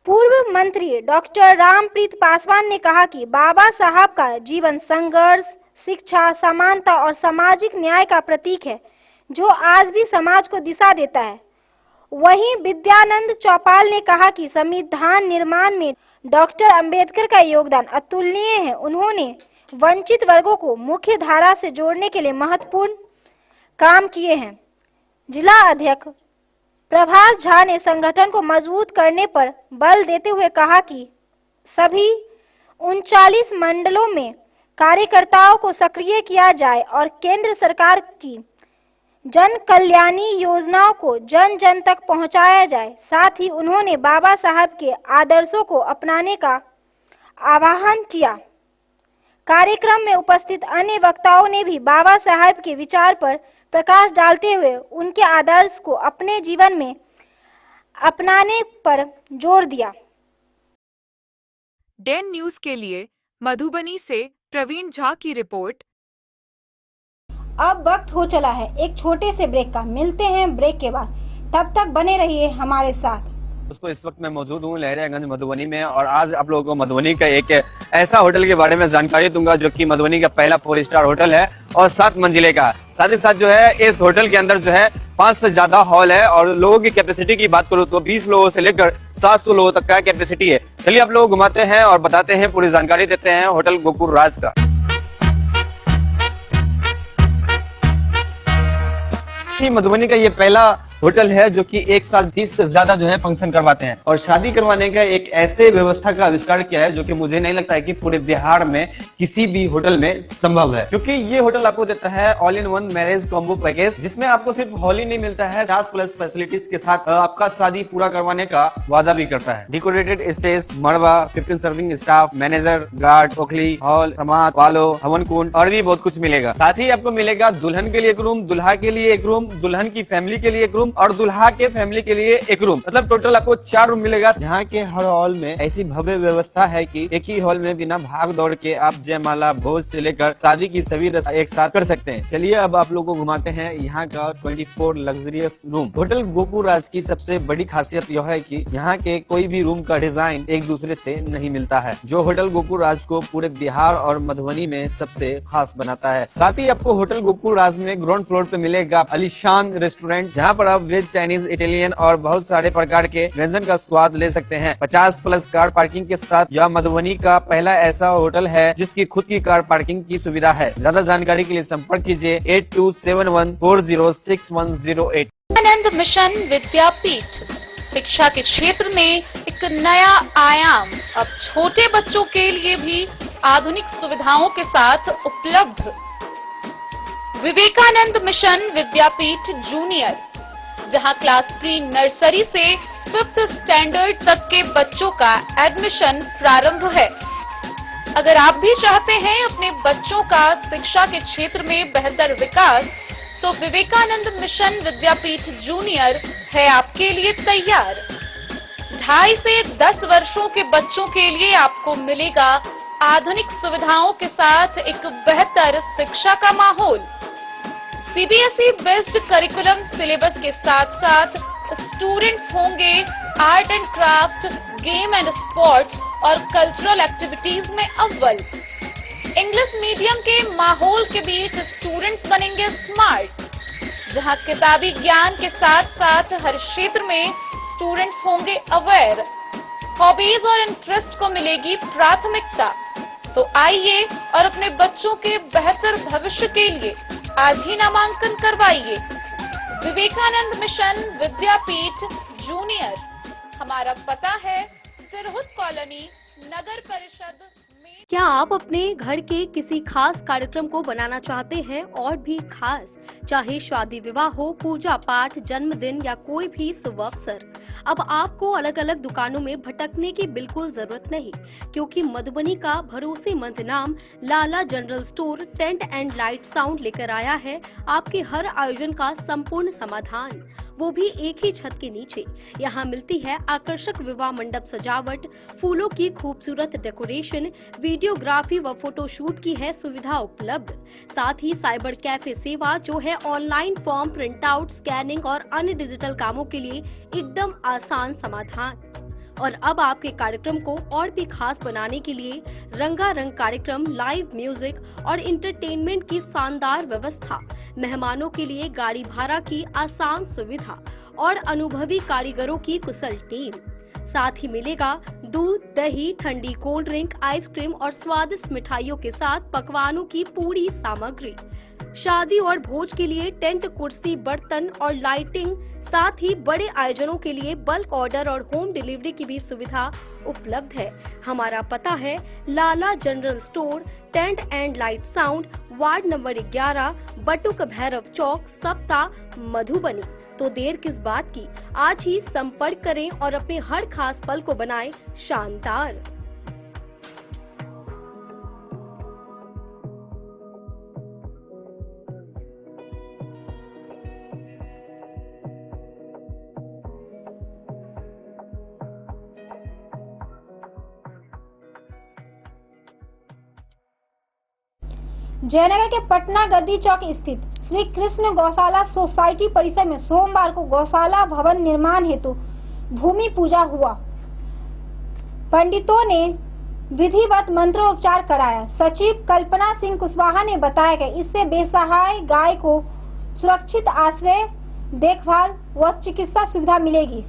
A: पूर्व मंत्री डॉक्टर रामप्रीत पासवान ने कहा कि बाबा साहब का जीवन संघर्ष, शिक्षा, समानता और सामाजिक न्याय का प्रतीक है, जो आज भी समाज को दिशा देता है। वहीं विद्यानंद चौपाल ने कहा कि संविधान निर्माण में डॉक्टर अंबेडकर का योगदान अतुलनीय है। उन्होंने वंचित वर्गों को मुख्य धारा से जोड़ने के लिए महत्वपूर्ण काम किए हैं। जिला अध्यक्ष प्रभास झा ने संगठन को मजबूत करने पर बल देते हुए कहा कि सभी 39 मंडलों में कार्यकर्ताओं को सक्रिय किया जाए और केंद्र सरकार की जन कल्याणी योजनाओं को जन जन तक पहुंचाया जाए। साथ ही उन्होंने बाबा साहब के आदर्शों को अपनाने का आह्वान किया। कार्यक्रम में उपस्थित अन्य वक्ताओं ने भी बाबा साहब के विचार पर प्रकाश डालते हुए उनके आदर्श को अपने जीवन में अपनाने पर जोर दिया।
F: डेन न्यूज के लिए मधुबनी से प्रवीण झा की रिपोर्ट।
A: अब वक्त हो चला है एक छोटे से ब्रेक का। मिलते हैं ब्रेक के बाद, तब तक बने रहिए हमारे साथ।
H: दोस्तों, इस वक्त मैं मौजूद हूँ लहरियागंज मधुबनी में और आज आप लोगों को मधुबनी का एक ऐसा होटल के बारे में जानकारी दूंगा जो कि मधुबनी का पहला 4 स्टार होटल है और 7 मंजिले का। साथ ही साथ जो है इस होटल के अंदर जो है 5 से ज्यादा हॉल है और लोगों की कैपेसिटी की बात करूँ तो 20 लोगों से लेकर 700 लोगों तक का कैपेसिटी है। चलिए आप लोग घुमाते हैं और बताते हैं, पूरी जानकारी देते हैं होटल गोकुल राज का। मधुबनी का ये पहला होटल है जो कि एक साथ 30 से ज्यादा जो है फंक्शन करवाते हैं और शादी करवाने का एक ऐसे व्यवस्था का आविष्कार किया है जो कि मुझे नहीं लगता है कि पूरे बिहार में किसी भी होटल में संभव है, क्योंकि ये होटल आपको देता है all in one marriage combo package, जिसमें आपको सिर्फ हॉल ही नहीं मिलता है, 50+ फैसिलिटीज के साथ आपका शादी पूरा करवाने का वादा भी करता है। डेकोरेटेड स्टेज, मड़वा, 15 सर्विंग स्टाफ, मैनेजर, गार्ड, ओखली, हॉल, समाज, वालो, हवन कुंड और भी बहुत कुछ मिलेगा। साथ ही आपको मिलेगा दुल्हन के लिए एक रूम, दुल्हा के लिए एक रूम, दुल्हन की फैमिली के लिए एक रूम रूम और दुल्हा के फैमिली के लिए एक रूम, मतलब टोटल आपको 4 रूम मिलेगा। यहाँ के हर हॉल में ऐसी भव्य व्यवस्था है कि एक ही हॉल में बिना भाग दौड़ के आप जयमाला, भोज से लेकर शादी की सभी रस्म एक साथ कर सकते हैं। चलिए अब आप लोगों को घुमाते हैं यहाँ का 24 लग्जरियस रूम। होटल गोकुल राज की सबसे बड़ी खासियत यह है कि यहाँ के कोई भी रूम का डिजाइन एक दूसरे से नहीं मिलता है, जो होटल गोकुल राज को पूरे बिहार और मधुबनी में सबसे खास बनाता है। साथ ही आपको होटल गोकुल राज में ग्राउंड फ्लोर पे मिलेगा आलीशान रेस्टोरेंट, जहाँ पर आप वेज, चाइनीज, इटालियन और बहुत सारे प्रकार के व्यंजन का स्वाद ले सकते हैं। 50+ कार पार्किंग के साथ यह मधुबनी का पहला ऐसा होटल है जिसकी खुद की कार पार्किंग की सुविधा है। ज्यादा जानकारी के लिए संपर्क कीजिए 8271406108।
J: आनंद मिशन विद्यापीठ शिक्षा के क्षेत्र में एक नया आयाम अब छोटे बच्चों के लिए भी आधुनिक सुविधाओं के साथ उपलब्ध। विवेकानंद मिशन विद्यापीठ जूनियर, जहां क्लास प्री नर्सरी से 5th स्टैंडर्ड तक के बच्चों का एडमिशन प्रारंभ है। अगर आप भी चाहते हैं अपने बच्चों का शिक्षा के क्षेत्र में बेहतर विकास, तो विवेकानंद मिशन विद्यापीठ जूनियर है आपके लिए तैयार। 2.5 से 10 वर्षों के बच्चों के लिए आपको मिलेगा आधुनिक सुविधाओं के साथ एक बेहतर शिक्षा का माहौल। सीबीएसई बेस्ड करिकुलम सिलेबस के साथ साथ स्टूडेंट्स होंगे art and craft, game and sports और कल्चरल एक्टिविटीज में अव्वल। इंग्लिश मीडियम के माहौल के बीच स्टूडेंट्स बनेंगे स्मार्ट, जहां किताबी ज्ञान के साथ साथ हर क्षेत्र में स्टूडेंट्स होंगे अवेयर। हॉबीज और इंटरेस्ट को मिलेगी प्राथमिकता। तो आइए और अपने बच्चों के बेहतर भविष्य के लिए आज ही नामांकन करवाइए। विवेकानंद मिशन विद्यापीठ जूनियर, हमारा पता है सिरहुत कॉलोनी, नगर परिषद में।
B: क्या आप अपने घर के किसी खास कार्यक्रम को बनाना चाहते हैं और भी खास, चाहे शादी विवाह हो, पूजा पाठ, जन्मदिन या कोई भी शुभ अवसर? अब आपको अलग अलग दुकानों में भटकने की बिल्कुल जरूरत नहीं, क्योंकि मधुबनी का भरोसेमंद नाम Lala general store tent and light sound लेकर आया है आपके हर आयोजन का संपूर्ण समाधान, वो भी एक ही छत के नीचे। यहाँ मिलती है आकर्षक विवाह मंडप सजावट, फूलों की खूबसूरत डेकोरेशन, वीडियोग्राफी व फोटोशूट की है सुविधा उपलब्ध। साथ ही साइबर कैफे सेवा, जो है online form print out, scanning और अन्य डिजिटल कामों के लिए एकदम आसान समाधान। और अब आपके कार्यक्रम को और भी खास बनाने के लिए रंगारंग कार्यक्रम, लाइव म्यूजिक और इंटरटेनमेंट की शानदार व्यवस्था, मेहमानों के लिए गाड़ी भाड़ा की आसान सुविधा और अनुभवी कारीगरों की कुशल टीम। साथ ही मिलेगा दूध, दही, ठंडी कोल्ड ड्रिंक, आइसक्रीम और स्वादिष्ट मिठाइयों के साथ पकवानों की पूरी सामग्री। शादी और भोज के लिए टेंट, कुर्सी, बर्तन और लाइटिंग, साथ ही बड़े आयोजनों के लिए बल्क ऑर्डर और होम डिलीवरी की भी सुविधा उपलब्ध है। हमारा पता है Lala general store tent and light sound, ward number 11, Batuk Bhairav Chowk, Sapta, Madhubani. तो देर किस बात की, आज ही संपर्क करें और अपने हर खास पल को बनाएं शानदार।
A: जयनगर के पटना गद्दी चौक स्थित श्री कृष्ण गौशाला सोसाइटी परिसर में सोमवार को गौशाला भवन निर्माण हेतु भूमि पूजा हुआ। पंडितों ने विधिवत मंत्रोपचार कराया। सचिव कल्पना सिंह कुशवाहा ने बताया कि इससे बेसहाय गाय को सुरक्षित आश्रय, देखभाल व चिकित्सा सुविधा मिलेगी।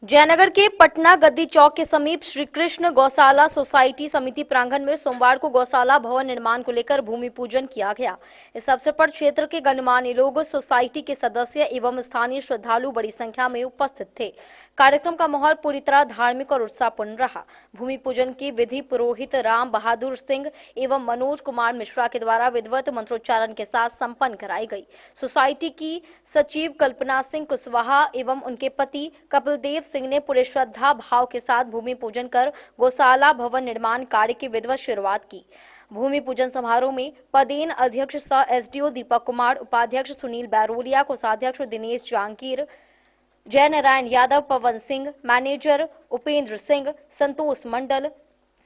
B: जयनगर के पटना गद्दी चौक के समीप श्री कृष्ण गौशाला सोसाइटी समिति प्रांगण में सोमवार को गौशाला भवन निर्माण को लेकर भूमि पूजन किया गया। इस अवसर पर क्षेत्र के गणमान्य लोग, सोसाइटी के सदस्य एवं स्थानीय श्रद्धालु बड़ी संख्या में उपस्थित थे। कार्यक्रम का माहौल पूरी तरह धार्मिक और उत्साहपूर्ण रहा। भूमि पूजन की विधि पुरोहित राम बहादुर सिंह एवं मनोज कुमार मिश्रा के द्वारा विधिवत मंत्रोच्चारण के साथ संपन्न कराई गई। सोसाइटी की सचिव कल्पना सिंह कुशवाहा एवं उनके पति कपिलदेव सिंह ने पूरे श्रद्धा भाव के साथ भूमि पूजन कर गौशाला भवन निर्माण कार्य की विधिवत शुरुआत की। भूमि पूजन समारोह में पदेन अध्यक्ष सह एसडीओ दीपक कुमार, उपाध्यक्ष सुनील बैरोलिया, कोषाध्यक्ष दिनेश जांगीर, जय नारायण यादव, पवन सिंह, मैनेजर उपेंद्र सिंह, संतोष मंडल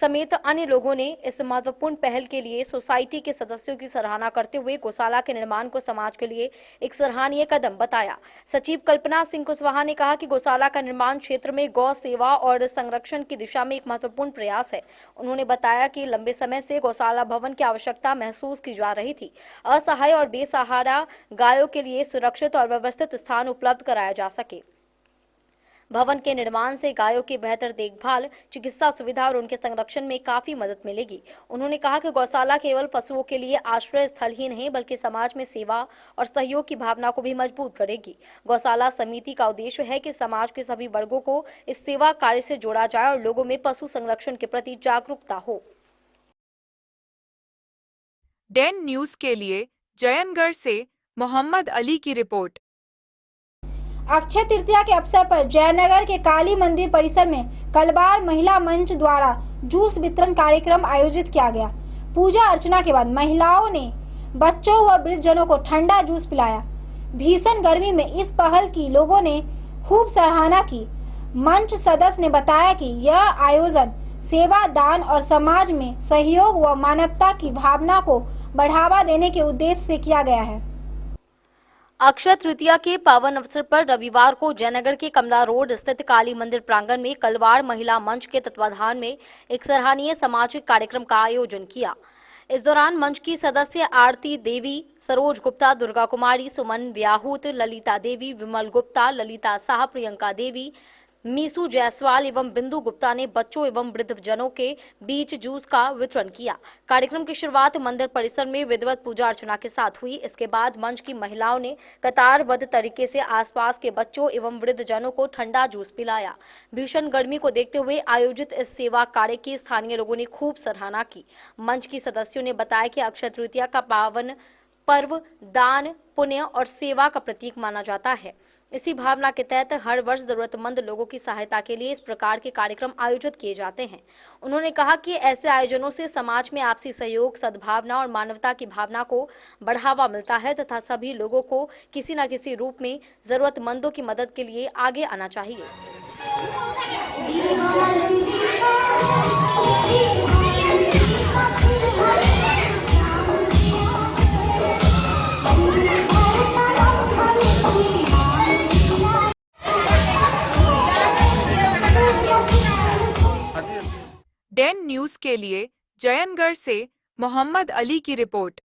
B: समेत अन्य लोगों ने इस महत्वपूर्ण पहल के लिए सोसाइटी के सदस्यों की सराहना करते हुए गौशाला के निर्माण को समाज के लिए एक सराहनीय कदम बताया। सचिव कल्पना सिंह कुशवाहा ने कहा कि गौशाला का निर्माण क्षेत्र में गौ सेवा और संरक्षण की दिशा में एक महत्वपूर्ण प्रयास है। उन्होंने बताया कि लंबे समय से गौशाला भवन की आवश्यकता महसूस की जा रही थी। असहाय और बेसहारा गायों के लिए सुरक्षित और व्यवस्थित स्थान उपलब्ध कराया जा सके। भवन के निर्माण से गायों की बेहतर देखभाल, चिकित्सा सुविधा और उनके संरक्षण में काफी मदद मिलेगी। उन्होंने कहा कि गौशाला केवल पशुओं के लिए आश्रय स्थल ही नहीं बल्कि समाज में सेवा और सहयोग की भावना को भी मजबूत करेगी। गौशाला समिति का उद्देश्य है कि समाज के सभी वर्गों को इस सेवा कार्य से जोड़ा जाए और लोगों में पशु संरक्षण के प्रति जागरूकता हो।
F: डेन न्यूज के लिए जयनगढ़ से मोहम्मद अली की रिपोर्ट।
A: अक्षय तृतीया के अवसर पर जयनगर के काली मंदिर परिसर में कलवार महिला मंच द्वारा जूस वितरण कार्यक्रम आयोजित किया गया। पूजा अर्चना के बाद महिलाओं ने बच्चों व वृद्धजनों को ठंडा जूस पिलाया। भीषण गर्मी में इस पहल की लोगों ने खूब सराहना की। मंच सदस्य ने बताया कि यह आयोजन सेवा, दान और समाज में सहयोग व मानवता की भावना को बढ़ावा देने के उद्देश्य से किया गया है।
B: अक्षय तृतीया के पावन अवसर पर रविवार को जयनगर के कमला रोड स्थित काली मंदिर प्रांगण में कलवार महिला मंच के तत्वाधान में एक सराहनीय सामाजिक कार्यक्रम का आयोजन किया। इस दौरान मंच की सदस्य आरती देवी, सरोज गुप्ता, दुर्गा कुमारी, सुमन व्याहूत, ललिता देवी, विमल गुप्ता, ललिता शाह, प्रियंका देवी, मीसू जायसवाल एवं बिंदु गुप्ता ने बच्चों एवं वृद्धजनों के बीच जूस का वितरण किया। कार्यक्रम की शुरुआत मंदिर परिसर में विधिवत पूजा अर्चना के साथ हुई। इसके बाद मंच की महिलाओं ने कतारबद्ध तरीके से आसपास के बच्चों एवं वृद्धजनों को ठंडा जूस पिलाया। भीषण गर्मी को देखते हुए आयोजित इस सेवा कार्य की स्थानीय लोगों ने खूब सराहना की। मंच की सदस्यों ने बताया कि अक्षय तृतीया का पावन पर्व दान, पुण्य और सेवा का प्रतीक माना जाता है। इसी भावना के तहत हर वर्ष जरूरतमंद लोगों की सहायता के लिए इस प्रकार के कार्यक्रम आयोजित किए जाते हैं। उन्होंने कहा कि ऐसे आयोजनों से समाज में आपसी सहयोग, सद्भावना और मानवता की भावना को बढ़ावा मिलता है तथा सभी लोगों को किसी न किसी रूप में जरूरतमंदों की मदद के लिए आगे आना चाहिए।
F: डेन न्यूज के लिए जयनगढ़ से मोहम्मद अली की रिपोर्ट।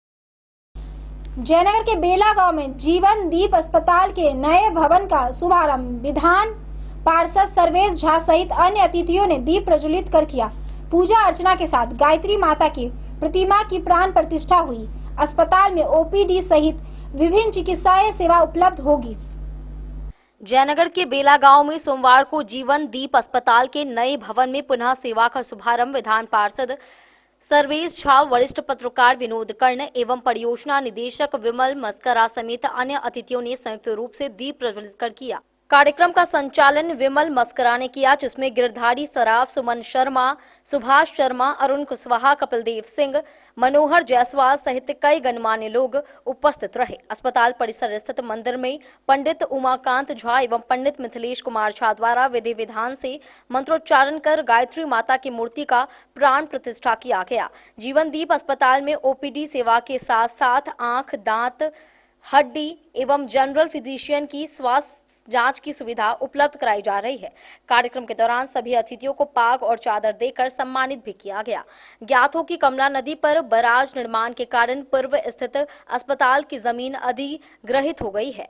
A: जयनगर के बेला गांव में जीवन दीप अस्पताल के नए भवन का शुभारंभ विधान पार्षद सर्वेश झा सहित अन्य अतिथियों ने दीप प्रज्वलित कर किया। पूजा अर्चना के साथ गायत्री माता की प्रतिमा की प्राण प्रतिष्ठा हुई। अस्पताल में ओपीडी सहित विभिन्न चिकित्साएं सेवा उपलब्ध होगी।
B: जयनगर के बेला गांव में सोमवार को जीवन दीप अस्पताल के नए भवन में पुनः सेवा का शुभारंभ विधान पार्षद सर्वेश झा, वरिष्ठ पत्रकार विनोद कर्ण एवं परियोजना निदेशक विमल मस्करा समेत अन्य अतिथियों ने संयुक्त रूप से दीप प्रज्वलित कर किया। कार्यक्रम का संचालन विमल मस्करा ने किया, जिसमें गिरधारी सराफ, सुमन शर्मा, सुभाष शर्मा, अरुण कुशवाहा, कपिलदेव सिंह, मनोहर जायसवाल सहित कई गणमान्य लोग उपस्थित रहे। अस्पताल परिसर स्थित मंदिर में पंडित उमाकांत झा एवं पंडित मिथिलेश कुमार झा द्वारा विधि विधान से मंत्रोच्चारण कर गायत्री माता की मूर्ति का प्राण प्रतिष्ठा किया गया। जीवन दीप अस्पताल में ओपीडी सेवा के साथ साथ आंख, दांत, हड्डी एवं जनरल फिजिशियन की स्वास्थ्य जांच की सुविधा उपलब्ध कराई जा रही है। कार्यक्रम के दौरान सभी अतिथियों को पाग और चादर देकर सम्मानित भी किया गया। ज्ञात हो कि कमला नदी पर बराज निर्माण के कारण पूर्व स्थित अस्पताल की जमीन अधिग्रहित हो गई है।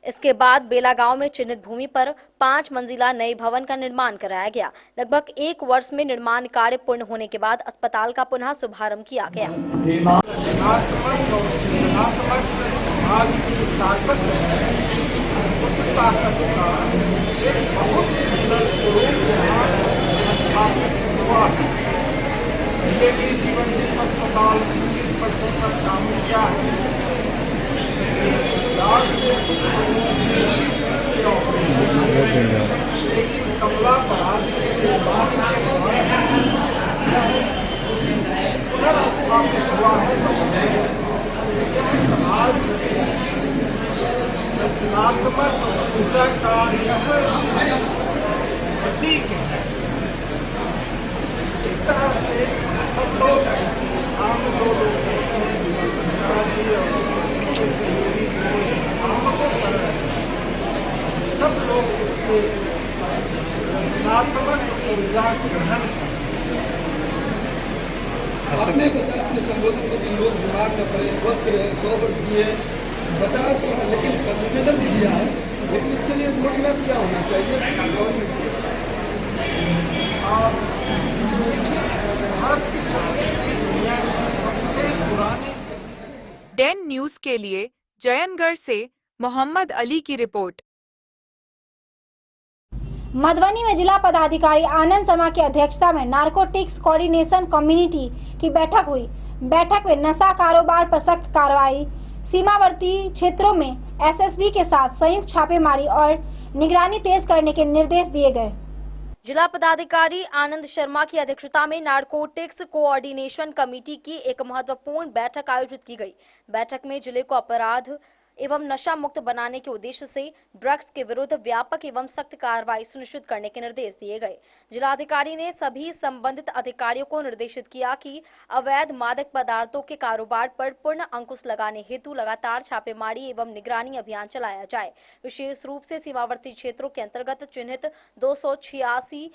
B: इसके बाद बेला गांव में चिन्हित भूमि पर 5 मंजिला नए भवन का निर्माण कराया गया। लगभग 1 वर्ष में निर्माण कार्य पूर्ण होने के बाद अस्पताल का पुनः शुभारंभ किया गया।
I: ताकत का एक बहुत सुंदर स्वरूप यहाँ स्थापित हुआ है। पहले भी जीवन दीप अस्पताल 25% तक काम किया है। 25,000 से लेकिन कमला बराज के निर्माण के समय पुनर्स्थापित नशात्मक ऊर्जा का यह प्रतीक है। इस तरह से सब लोग आम लोगों सब लोग उससे रचनात्मक ऊर्जा ग्रहण करें। आपने बताया अपने संबोधन को कि लोग बीमार न पड़े, स्वस्थ रहे, 100 वर्ष जिए, बताया तो, लेकिन निवेदन भी दिया है, लेकिन इसके लिए रोडमैप क्या होना चाहिए? और भारत की संस्कृति दुनिया की सबसे पुरानी।
F: डैन न्यूज के लिए जयनगढ़ से मोहम्मद अली की रिपोर्ट।
A: मधुबनी में जिला पदाधिकारी आनंद शर्मा की अध्यक्षता में नारकोटिक्स कोऑर्डिनेशन कम्युनिटी की बैठक हुई। बैठक में नशा कारोबार पर सख्त कार्रवाई, सीमावर्ती क्षेत्रों में एसएसबी के साथ संयुक्त छापेमारी और निगरानी तेज करने के निर्देश दिए गए।
B: जिला पदाधिकारी आनंद शर्मा की अध्यक्षता में नारकोटिक्स कोऑर्डिनेशन कमेटी की एक महत्वपूर्ण बैठक आयोजित की गई। बैठक में जिले को अपराध एवं नशा मुक्त बनाने के उद्देश्य से ड्रग्स के विरुद्ध व्यापक एवं सख्त कार्रवाई सुनिश्चित करने के निर्देश दिए गए। जिलाधिकारी ने सभी संबंधित अधिकारियों को निर्देशित किया कि अवैध मादक पदार्थों के कारोबार पर पूर्ण अंकुश लगाने हेतु लगातार छापेमारी एवं निगरानी अभियान चलाया जाए। विशेष रूप से सीमावर्ती क्षेत्रों के अंतर्गत चिन्हित 286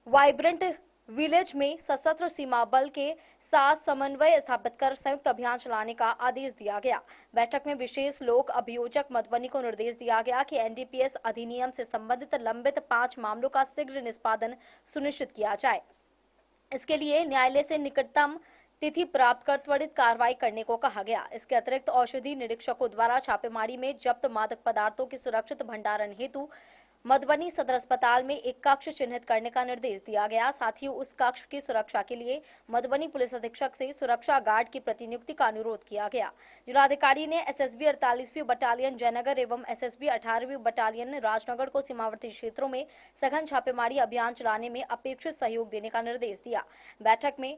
B: वाइब्रेंट विलेज में सशस्त्र सीमा बल के साथ समन्वय स्थापित कर संयुक्त अभियान चलाने का आदेश दिया गया। बैठक में विशेष लोक अभियोजक मधुबनी को निर्देश दिया गया कि एनडीपीएस अधिनियम से संबंधित लंबित 5 मामलों का शीघ्र निष्पादन सुनिश्चित किया जाए। इसके लिए न्यायालय से निकटतम तिथि प्राप्त कर त्वरित कार्रवाई करने को कहा गया। इसके अतिरिक्त औषधि निरीक्षकों द्वारा छापेमारी में जब्त मादक पदार्थों के सुरक्षित भंडारण हेतु मधुबनी सदर अस्पताल में एक कक्ष चिन्हित करने का निर्देश दिया गया। साथ ही उस कक्ष की सुरक्षा के लिए मधुबनी पुलिस अधीक्षक से सुरक्षा गार्ड की प्रतिनियुक्ति का अनुरोध किया गया। जिलाधिकारी ने एसएसबी 48वीं बटालियन जयनगर एवं एसएसबी 18वीं बटालियन राजनगर को सीमावर्ती क्षेत्रों में सघन छापेमारी अभियान चलाने में अपेक्षित सहयोग देने का निर्देश दिया। बैठक में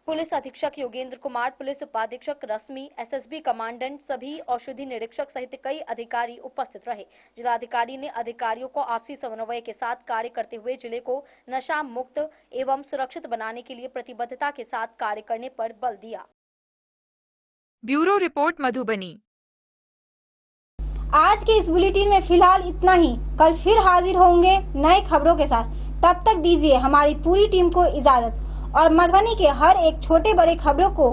B: पुलिस अधीक्षक योगेंद्र कुमार, पुलिस उपाधीक्षक रश्मि, एसएसबी कमांडेंट, सभी औषधि निरीक्षक सहित कई अधिकारी उपस्थित रहे। जिलाधिकारी ने अधिकारियों को आपसी समन्वय के साथ कार्य करते हुए जिले को नशा मुक्त एवं सुरक्षित बनाने के लिए प्रतिबद्धता के साथ कार्य करने पर बल दिया।
F: Bureau report Madhubani.
A: आज के इस बुलेटिन में फिलहाल इतना ही। कल फिर हाजिर होंगे नए खबरों के साथ। तब तक दीजिए हमारी पूरी टीम को इजाजत और मधुबनी के हर एक छोटे बड़े खबरों को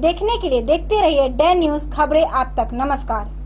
A: देखने के लिए देखते रहिए डैन न्यूज खबरें आप तक। नमस्कार।